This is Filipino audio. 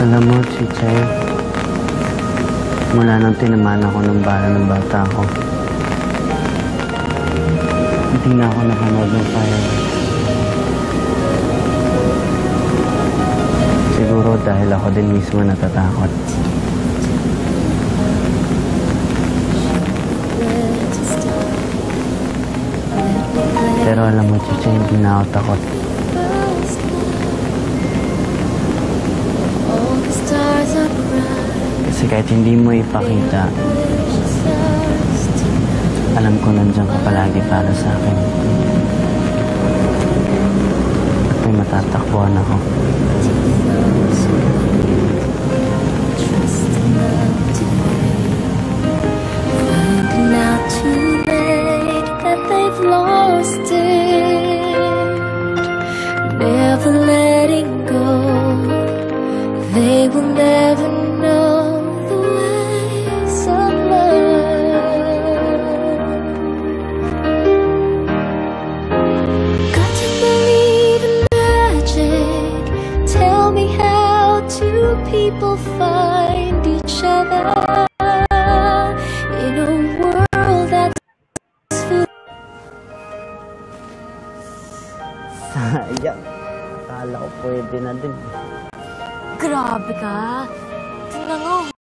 Alam mo, Chichay, mula nang tinamaan ako ng bala ng bata ko, hindi na ako nakanood ng fireworks. Siguro dahil ako din mismo natatakot. Pero alam mo, Chichay, hindi na ako takot. Kasi kahit hindi mo ipakita, alam ko nandiyan ka palagi para sa akin. At may matatakbuhan ako. Finding out too late that they've lost it, never letting go. They will never know the ways of love. Got to believe in magic. Tell me, how do people find each other in a world that's full? Sayang. Akala ko pwede na din. Grabe ka. Tingnan mo.